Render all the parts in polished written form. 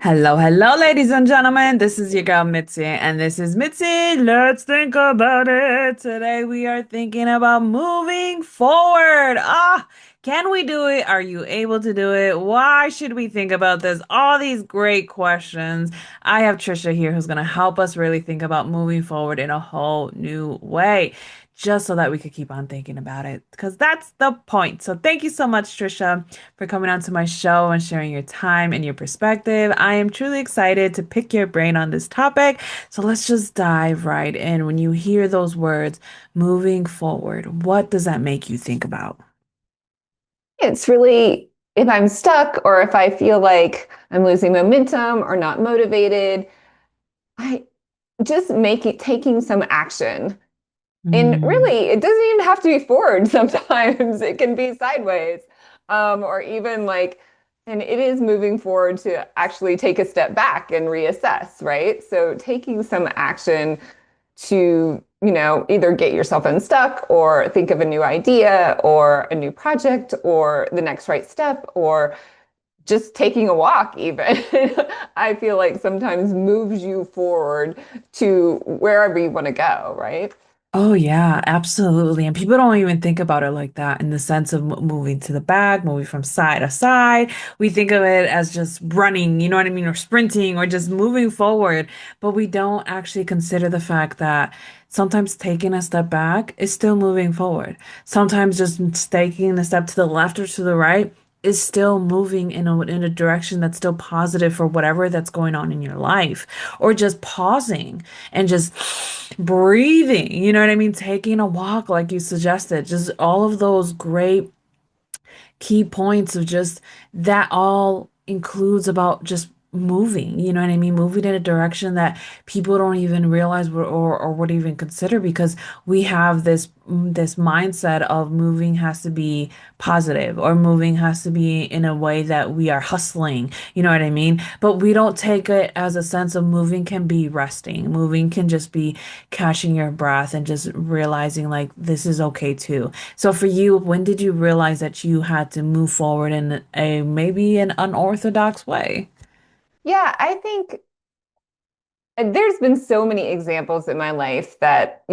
Hello, hello, ladies and gentlemen. This is your girl Mitzi, and this is Mitzi. Let's think about it. Today we are thinking about moving forward. Can we do it? Are you able to do it? Why should we think about this? All these great questions. I have Tricia here who's going to help us really think about moving forward in a whole new way, just so that we could keep on thinking about it, because that's the point. So thank you so much, Tricia, for coming on to my show and sharing your time and your perspective. I am truly excited to pick your brain on this topic. So let's just dive right in. When you hear those words, moving forward, what does that make you think about? It's really if I'm stuck or if I feel like I'm losing momentum or not motivated, I just make it taking some action. And Mm. really, it doesn't even have to be forward sometimes. It can be sideways. Or even like, and it is moving forward to actually take a step back and reassess, right? So taking some action to, either get yourself unstuck or think of a new idea or a new project or the next right step or just taking a walk even. I feel like sometimes moves you forward to wherever you want to go, right? Oh yeah, absolutely. And people don't even think about it like that in the sense of moving to the back, moving from side to side. We think of it as just running, you know what I mean, or sprinting or just moving forward. But we don't actually consider the fact that sometimes taking a step back is still moving forward. Sometimes just taking a step to the left or to the right is still moving in a direction that's still positive for whatever that's going on in your life, or just pausing and just breathing, you know what I mean? Taking a walk, like you suggested, just all of those great key points of just that all includes about just moving, you know what I mean? Moving in a direction that people don't even realize or would even consider, because we have this mindset of moving has to be positive, or moving has to be in a way that we are hustling, you know what I mean? But we don't take it as a sense of moving can be resting. Moving can just be catching your breath and just realizing like this is okay too. So for you, when did you realize that you had to move forward in a maybe an unorthodox way? Yeah, I think there's been so many examples in my life that,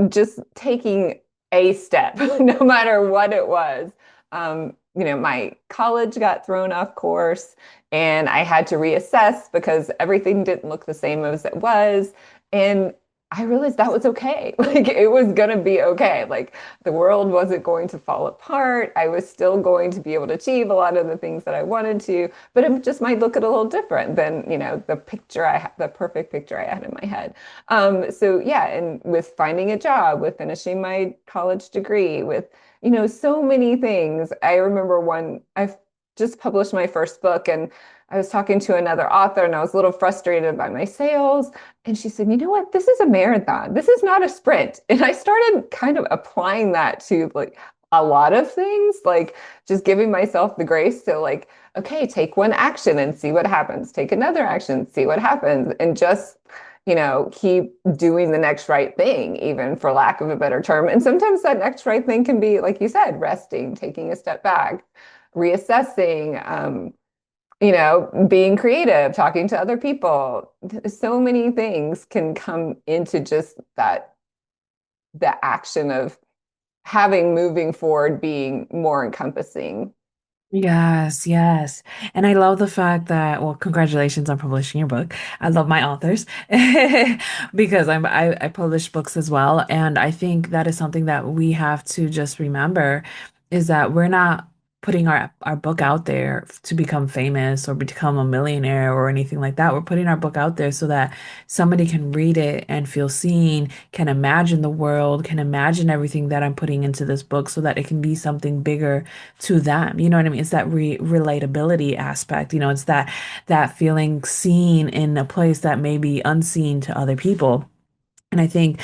just taking a step, no matter what it was. My college got thrown off course and I had to reassess because everything didn't look the same as it was. And I realized that was okay. Like it was going to be okay. Like the world wasn't going to fall apart. I was still going to be able to achieve a lot of the things that I wanted to, but it just might look a little different than, the perfect picture I had in my head. So yeah, and with finding a job, with finishing my college degree, with, so many things. I remember I've just published my first book and I was talking to another author and I was a little frustrated by my sales. And she said, you know what? This is a marathon. This is not a sprint. And I started kind of applying that to like a lot of things, like just giving myself the grace to like, okay, take one action and see what happens. Take another action, see what happens. And just, keep doing the next right thing, even for lack of a better term. And sometimes that next right thing can be, like you said, resting, taking a step back, reassessing, being creative, talking to other people. So many things can come into just the action of having moving forward being more encompassing. Yes, yes. And I love the fact that, well, congratulations on publishing your book. I love my authors because I publish books as well. And I think that is something that we have to just remember, is that we're not putting our book out there to become famous or become a millionaire or anything like that. We're putting our book out there so that somebody can read it and feel seen, can imagine the world, can imagine everything that I'm putting into this book so that it can be something bigger to them. You know what I mean? It's that relatability aspect. It's that feeling seen in a place that may be unseen to other people. And I think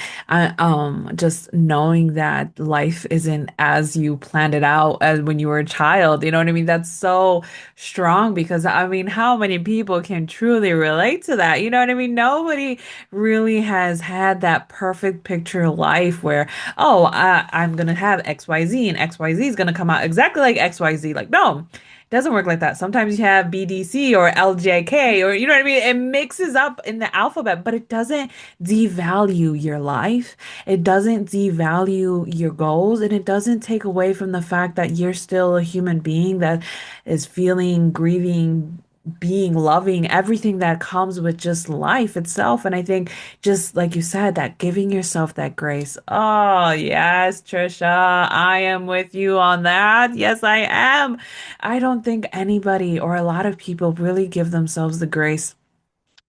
just knowing that life isn't as you planned it out as when you were a child, you know what I mean? That's so strong, because I mean, how many people can truly relate to that? You know what I mean? Nobody really has had that perfect picture life where, oh, I'm gonna have XYZ and XYZ is gonna come out exactly like XYZ. Like, no. Doesn't work like that. Sometimes you have BDC or LJK or you know what I mean? It mixes up in the alphabet, but it doesn't devalue your life. It doesn't devalue your goals, and it doesn't take away from the fact that you're still a human being that is feeling, grieving, being loving, everything that comes with just life itself. And I think just like you said, that giving yourself that grace. Oh, yes, Trisha, I am with you on that. Yes, I am. I don't think anybody or a lot of people really give themselves the grace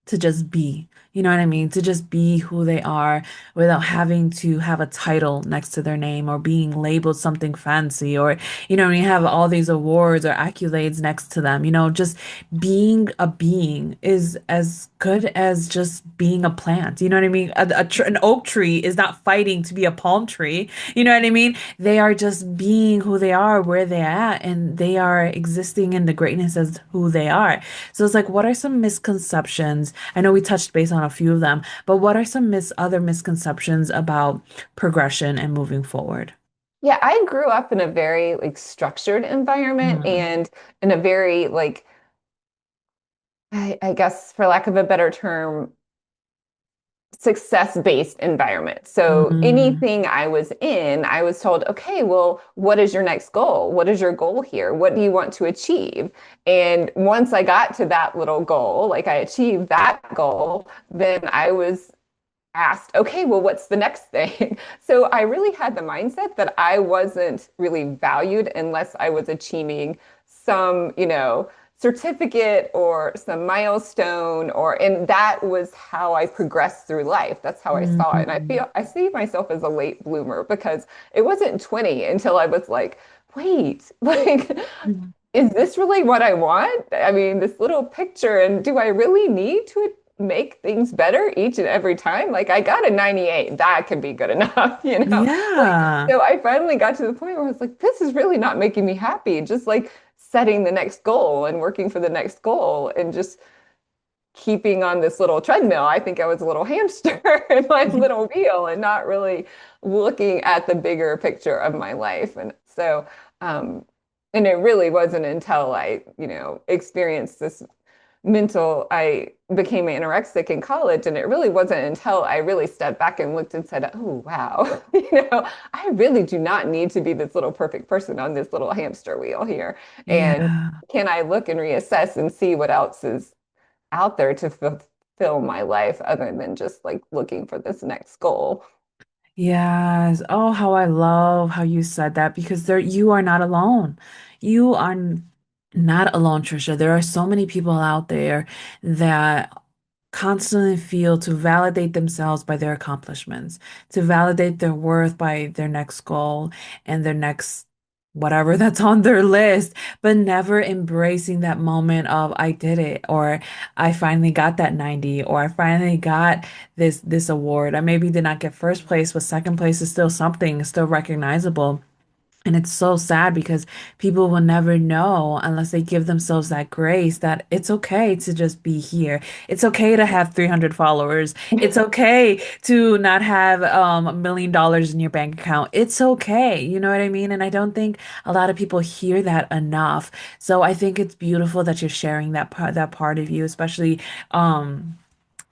to just be. You know what I mean? To just be who they are without having to have a title next to their name or being labeled something fancy or, you know, when you have all these awards or accolades next to them, you know, just being a being is as good as just being a plant. You know what I mean? An oak tree is not fighting to be a palm tree. You know what I mean? They are just being who they are, where they're at, and they are existing in the greatness as who they are. So it's like, what are some misconceptions? I know we touched base on a few of them, but what are some other misconceptions about progression and moving forward? Yeah, I grew up in a very like structured environment Mm, and in a very like I guess for lack of a better term, success-based environment. So mm, anything I was in, I was told, okay, well, what is your next goal? What is your goal here? What do you want to achieve? And once I got to that little goal, like I achieved that goal, then I was asked, okay, well, what's the next thing? So I really had the mindset that I wasn't really valued unless I was achieving some, certificate or some milestone and that was how I progressed through life. That's how I saw it. And mm, I see myself as a late bloomer because it wasn't 20 until I was like, wait, like mm. is this really what I want? I mean, this little picture, and do I really need to make things better each and every time? Like, I got a 98, that could be good enough, you know? Like, Yeah. so I finally got to the point where I was like, this is really not making me happy. Just like setting the next goal and working for the next goal and just keeping on this little treadmill. I think I was a little hamster in my little wheel and not really looking at the bigger picture of my life. And so, and it really wasn't until I, experienced this I became anorexic in college. And it really wasn't until I really stepped back and looked and said, oh, wow, I really do not need to be this little perfect person on this little hamster wheel here. And Yeah. can I look and reassess and see what else is out there to fulfill my life other than just like looking for this next goal. Yes. Oh, how I love how you said that because you are not alone. You are not alone, Trisha. There are so many people out there that constantly feel to validate themselves by their accomplishments, to validate their worth by their next goal and their next whatever that's on their list, but never embracing that moment of I did it or I finally got that 90 or I finally got this award. I maybe did not get first place, but second place is still something, it's still recognizable. And it's so sad because people will never know unless they give themselves that grace that it's okay to just be here. It's okay to have 300 followers. It's okay to not have $1 million in your bank account. It's okay. You know what I mean? And I don't think a lot of people hear that enough. So I think it's beautiful that you're sharing that part of you, especially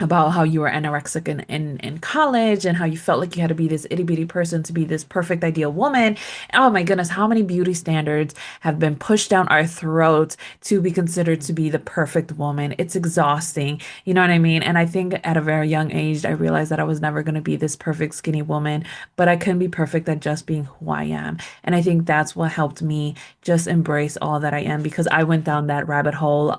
about how you were anorexic in college and how you felt like you had to be this itty bitty person to be this perfect ideal woman. Oh my goodness, how many beauty standards have been pushed down our throats to be considered to be the perfect woman? It's exhausting. You know what I mean? And I think at a very young age, I realized that I was never going to be this perfect skinny woman, but I couldn't be perfect at just being who I am. And I think that's what helped me just embrace all that I am because I went down that rabbit hole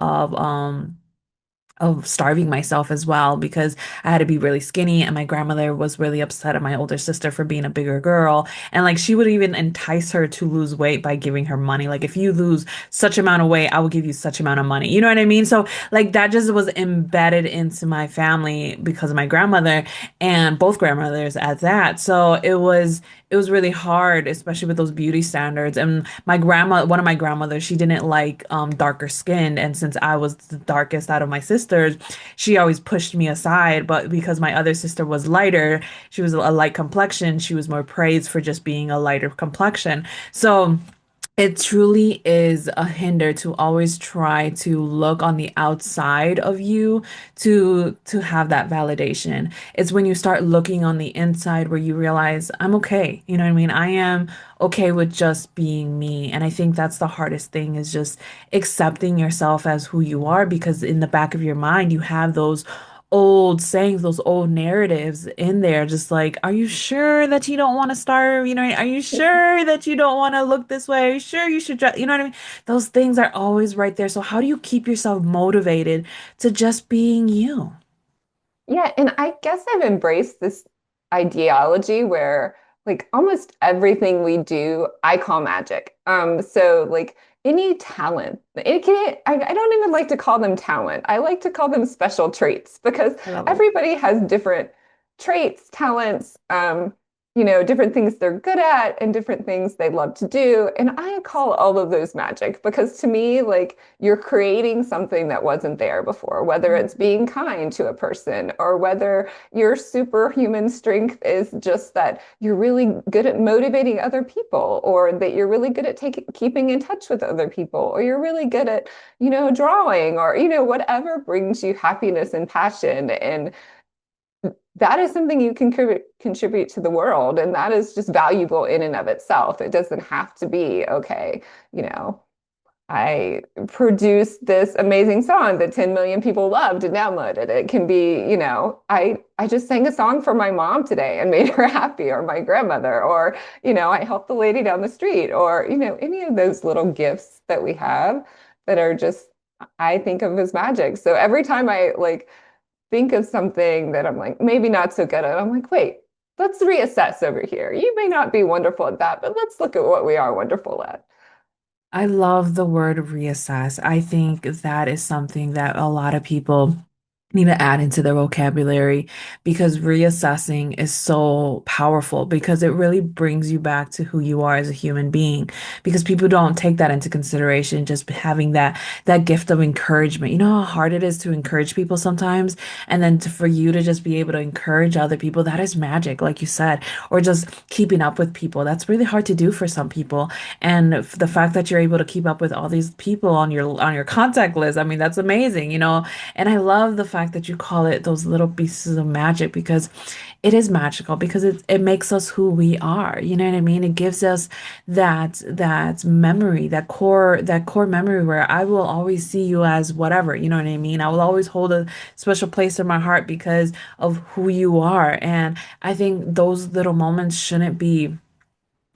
of starving myself as well because I had to be really skinny and my grandmother was really upset at my older sister for being a bigger girl and like she would even entice her to lose weight by giving her money like if you lose such amount of weight I will give you such amount of money, you know what I mean? So like that just was embedded into my family because of my grandmother and both grandmothers at that. So it was really hard, especially with those beauty standards. And one of my grandmothers, she didn't like darker skinned. And since I was the darkest out of my sisters, she always pushed me aside. But because my other sister was lighter, she was a light complexion, she was more praised for just being a lighter complexion. So It truly is a hinder to always try to look on the outside of you to have that validation. It's when you start looking on the inside where you realize I'm okay. You know what I mean? I am okay with just being me. And I think that's the hardest thing is just accepting yourself as who you are because in the back of your mind you have those old sayings, those old narratives in there, just like, are you sure that you don't want to starve? You know, are you sure that you don't want to look this way? Are you sure you should dress? You know what I mean? Those things are always right there. So how do you keep yourself motivated to just being you? Yeah, and I guess I've embraced this ideology where like almost everything we do, I call magic. So like any talent, I don't even like to call them talent. I like to call them special traits because I love it. everybody has different traits, talents, different things they're good at and different things they love to do. And I call all of those magic because to me, like you're creating something that wasn't there before, whether it's being kind to a person or whether your superhuman strength is just that you're really good at motivating other people or that you're really good at keeping in touch with other people or you're really good at, drawing or, whatever brings you happiness and passion. And that is something you can contribute to the world. And that is just valuable in and of itself. It doesn't have to be, okay, you know, I produced this amazing song that 10 million people loved and downloaded. It can be, I just sang a song for my mom today and made her happy, or my grandmother, or, I helped the lady down the street, or, any of those little gifts that we have that are just, I think of as magic. So every time I like think of something that I'm like, maybe not so good at, I'm like, wait, let's reassess over here. You may not be wonderful at that, but let's look at what we are wonderful at. I love the word reassess. I think that is something that a lot of people need to add into their vocabulary because reassessing is so powerful because it really brings you back to who you are as a human being because people don't take that into consideration just having that gift of encouragement. You know how hard it is to encourage people sometimes and then for you to just be able to encourage other people, that is magic like you said, or just keeping up with people. That's really hard to do for some people. And the fact that you're able to keep up with all these people on your contact list, I mean, that's amazing, you know. And I love the fact that you call it those little pieces of magic because it is magical because it makes us who we are. You know what I mean? It gives us that memory, that core memory where I will always see you as whatever, you know what I mean? I will always hold a special place in my heart because of who you are. And I think those little moments shouldn't be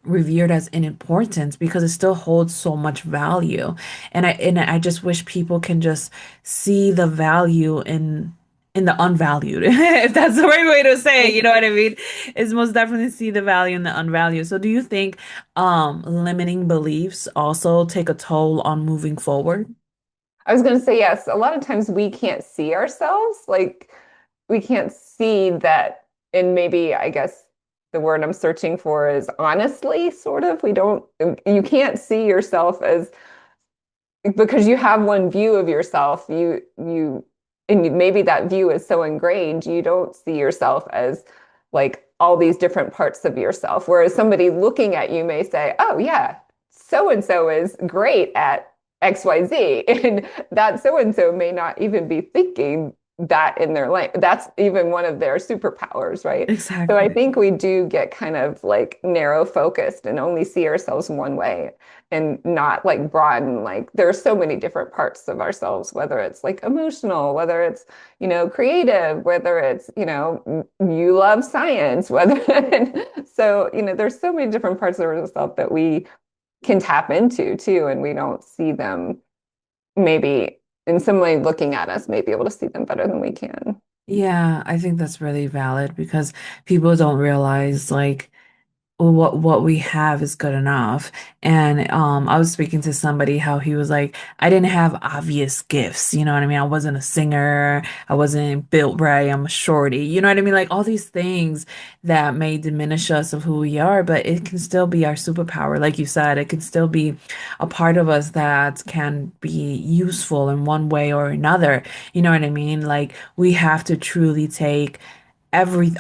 revered as in importance because it still holds so much value. And I just wish people can just see the value in the unvalued. If that's the right way to say it, you know what I mean? Is most definitely see the value in the unvalued. So do you think limiting beliefs also take a toll on moving forward? I was going to say yes. A lot of times we can't see ourselves. Like we can't see that. And maybe I guess the word I'm searching for is honestly, sort of. You can't see yourself as because you have one view of yourself. And maybe that view is so ingrained, you don't see yourself as like all these different parts of yourself. Whereas somebody looking at you may say, oh, yeah, so and so is great at XYZ. And that so and so may not even be thinking that in their life. That's even one of their superpowers, right? So I Exactly. think we do get kind of like narrow focused and only see ourselves one way and not like broaden. Like there are so many different parts of ourselves, whether it's like emotional, whether it's, creative, whether it's, you love science, whether so, there's so many different parts of ourselves that we can tap into too, and we don't see them maybe in some way looking at us, may be able to see them better than we can. Yeah, I think that's really valid because people don't realize like what we have is good enough. And I was speaking to somebody how he was like, I didn't have obvious gifts, you know what I mean? I wasn't a singer, I wasn't built right, I'm a shorty, you know what I mean? Like all these things that may diminish us of who we are, but it can still be our superpower. Like you said, it can still be a part of us that can be useful in one way or another. You know what I mean? Like we have to truly take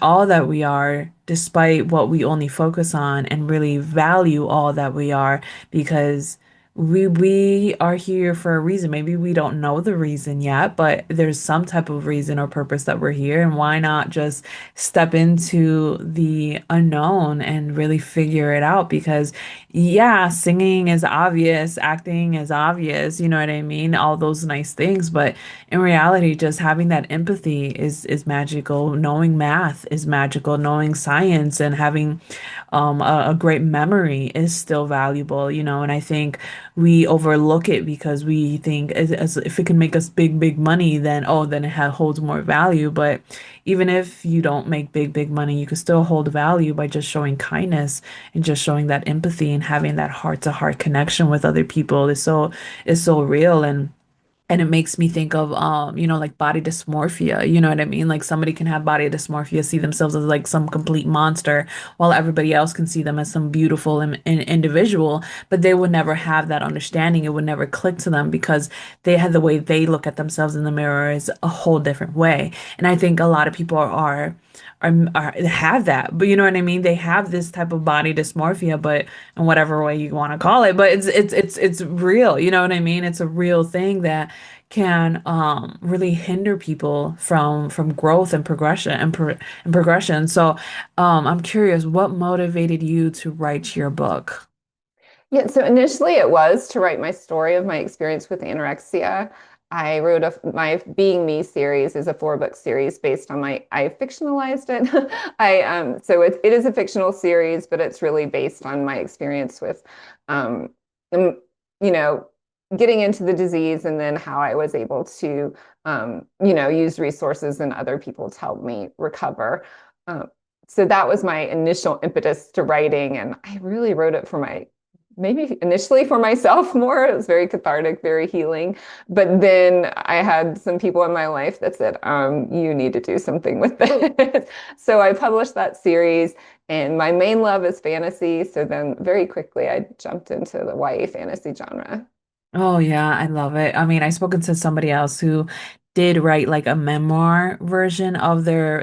all that we are, despite what we only focus on, and really value all that we are, because we are here for a reason. Maybe we don't know the reason yet, but there's some type of reason or purpose that we're here, and why not just step into the unknown and really figure it out? Because yeah, singing is obvious, acting is obvious, you know what I mean? All those nice things, but in reality, just having that empathy is magical. Knowing math is magical. Knowing science and having a great memory is still valuable, you know. And I think we overlook it because we think as if it can make us big, big money, then oh, then it holds more value. But even if you don't make big, big money, you can still hold value by just showing kindness and just showing that empathy and having that heart-to-heart connection with other people is so real. And it makes me think of you know, like body dysmorphia, you know what I mean? Like somebody can have body dysmorphia, see themselves as like some complete monster, while everybody else can see them as some beautiful individual, but they would never have that understanding. It would never click to them because they had the way they look at themselves in the mirror is a whole different way. And I think a lot of people are have that, but you know what I mean? They have this type of body dysmorphia, but in whatever way you want to call it, but it's real, you know what I mean? It's a real thing that can really hinder people from growth and progression and progression. So I'm curious, what motivated you to write your book? Yeah, so initially it was to write my story of my experience with anorexia. I wrote my Being Me series is a 4-book series based on I fictionalized it. It is a fictional series, but it's really based on my experience with um, um, you know, getting into the disease and then how I was able to use resources and other people to help me recover. Um, so that was my initial impetus to writing, and I really wrote it for my maybe initially for myself more. It was very cathartic, very healing. But then I had some people in my life that said, you need to do something with this. So I published that series, and my main love is fantasy. So then very quickly I jumped into the YA fantasy genre. Oh yeah, I love it. I mean, I spoken to somebody else who did write like a memoir version of their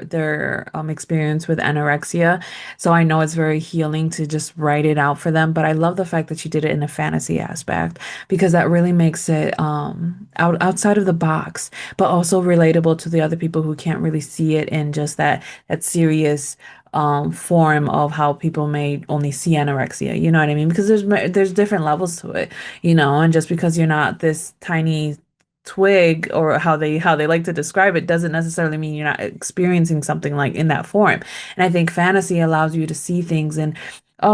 experience with anorexia. So I know it's very healing to just write it out for them, but I love the fact that you did it in a fantasy aspect because that really makes it outside of the box, but also relatable to the other people who can't really see it in just that serious form of how people may only see anorexia. You know what I mean? Because there's different levels to it, you know, and just because you're not this tiny twig or how they like to describe it doesn't necessarily mean you're not experiencing something like in that form. And I think fantasy allows you to see things in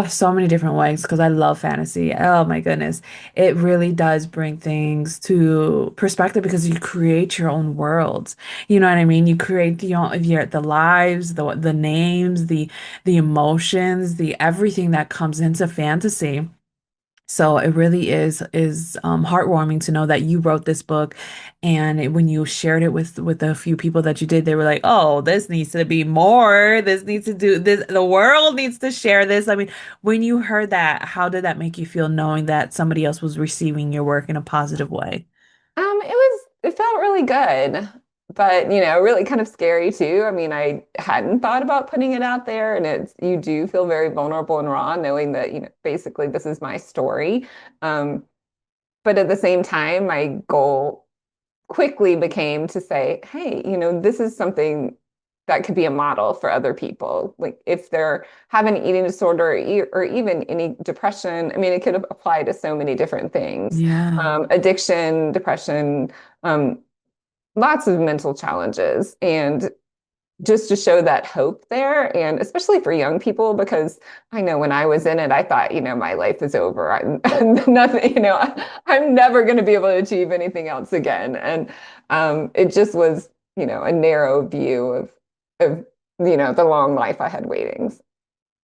so many different ways because I love fantasy. Oh my goodness. It really does bring things to perspective because you create your own worlds. You know what I mean? You create the lives, the names, the emotions, the everything that comes into fantasy. So it really is heartwarming to know that you wrote this book, and when you shared it with a few people that you did, they were like, "Oh, this needs to be more. This needs to do this. The world needs to share this." I mean, when you heard that, how did that make you feel knowing that somebody else was receiving your work in a positive way? It felt really good, but really kind of scary too. I mean, I hadn't thought about putting it out there, and you do feel very vulnerable and raw knowing that, basically this is my story. Um, but at the same time, my goal quickly became to say, hey, this is something that could be a model for other people. Like if they're having an eating disorder or even any depression, I mean, it could apply to so many different things. Yeah. Addiction, depression, um, lots of mental challenges. And just to show that hope there, and especially for young people, because I know when I was in it, I thought, my life is over. I'm nothing, I'm never going to be able to achieve anything else again. And it just was, a narrow view of, the long life I had waiting.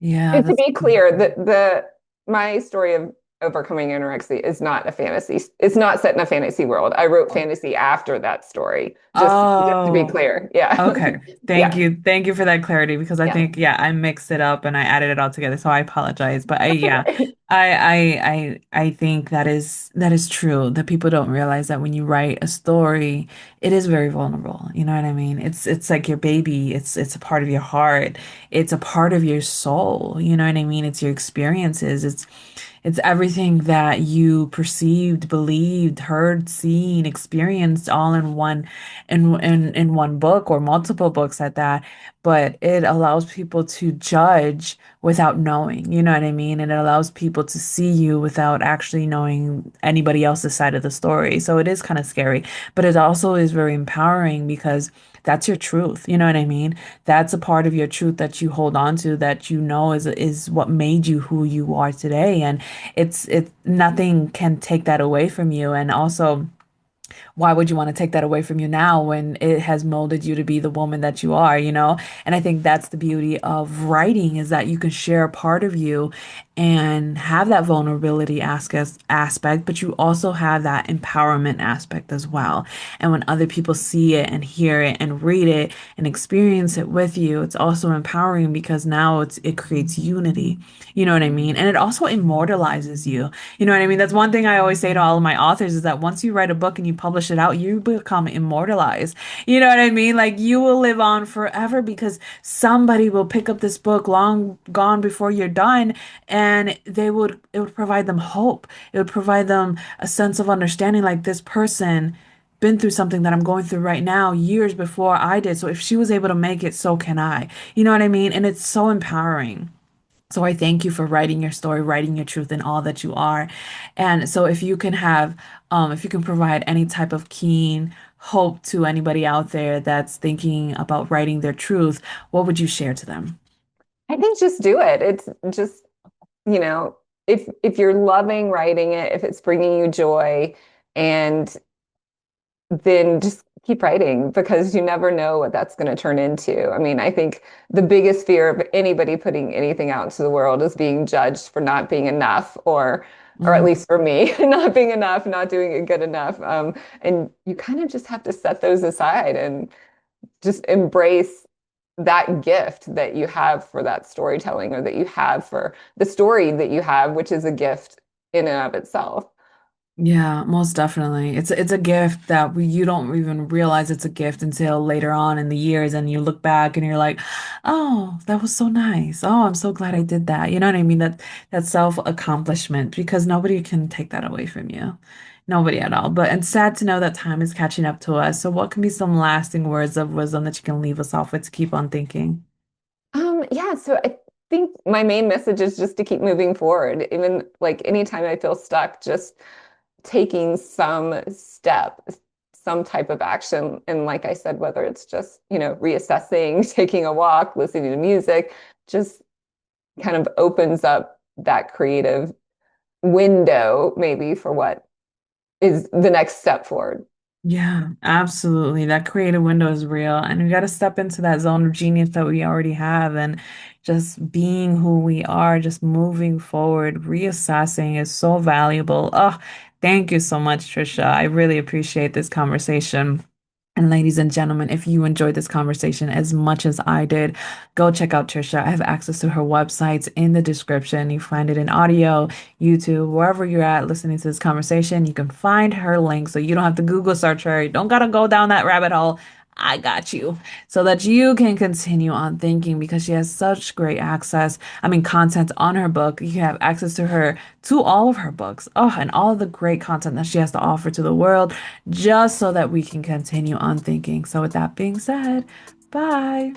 Yeah, And to that's be clear, that my story of overcoming anorexia is not a fantasy. It's not set in a fantasy world. I wrote Oh, fantasy after that story, just to be oh, clear. Yeah. okay. Thank Yeah. you. Thank you for that clarity because I Yeah. think, yeah, I mixed it up and I added it all together. So I apologize. But That's okay. I think that is true. That people don't realize that when you write a story, it is very vulnerable. You know what I mean? It's like your baby. It's a part of your heart. It's a part of your soul. You know what I mean? It's your experiences. It's everything that you perceived, believed, heard, seen, experienced all in in one book or multiple books at that. But it allows people to judge without knowing, you know what I mean? And it allows people to see you without actually knowing anybody else's side of the story. So it is kind of scary, but it also is very empowering because that's your truth. You know what I mean? That's a part of your truth that you hold on to that you know is what made you who you are today. And it nothing can take that away from you. And also why would you want to take that away from you now when it has molded you to be the woman that you are, you know? And I think that's the beauty of writing is that you can share a part of you and have that vulnerability aspect, but you also have that empowerment aspect as well. And when other people see it and hear it and read it and experience it with you, it's also empowering because now it creates unity. You know what I mean? And it also immortalizes you. You know what I mean? That's one thing I always say to all of my authors is that once you write a book and you publish it out, you become immortalized. You know what I mean? Like you will live on forever because somebody will pick up this book long gone before you're done and it would provide them hope. It would provide them a sense of understanding like this person been through something that I'm going through right now years before I did. So if she was able to make it, so can I. You know what I mean? And it's so empowering. So I thank you for writing your story, writing your truth in all that you are. And so if you can provide any type of keen hope to anybody out there that's thinking about writing their truth, what would you share to them? I think just do it. It's just, you know, if you're loving writing it, if it's bringing you joy, and then just keep writing because you never know what that's going to turn into. I mean, I think the biggest fear of anybody putting anything out into the world is being judged for not being enough, or at Mm, least for me, not being enough, not doing it good enough. And you kind of just have to set those aside and just embrace that gift that you have for that storytelling, or that you have for the story that you have, which is a gift in and of itself. yeah, most definitely. It's a gift that you don't even realize it's a gift until later on in the years and you look back and you're like, "Oh, that was so nice. Oh, I'm so glad I did that." You know what I mean? That self-accomplishment because nobody can take that away from you. Nobody at all. But it's sad to know that time is catching up to us. So what can be some lasting words of wisdom that you can leave us off with to keep on thinking? Yeah, so I think my main message is just to keep moving forward. Even like anytime I feel stuck, just taking some step, some type of action. And like I said, whether it's just, reassessing, taking a walk, listening to music, just kind of opens up that creative window maybe for what is the next step forward. Yeah, absolutely. That creative window is real. And we got to step into that zone of genius that we already have and just being who we are, just moving forward, reassessing is so valuable. Oh, thank you so much, Tricia. I really appreciate this conversation. And ladies and gentlemen, if you enjoyed this conversation as much as I did, go check out Trisha. I have access to her websites in the description. You find it in audio, YouTube, wherever you're at listening to this conversation, you can find her link so you don't have to Google search her. You don't gotta go down that rabbit hole. I got you so that you can continue on thinking because she has such great access. I mean, content on her book. You have access to her, to all of her books. Oh, and all of the great content that she has to offer to the world just so that we can continue on thinking. So, with that being said, bye.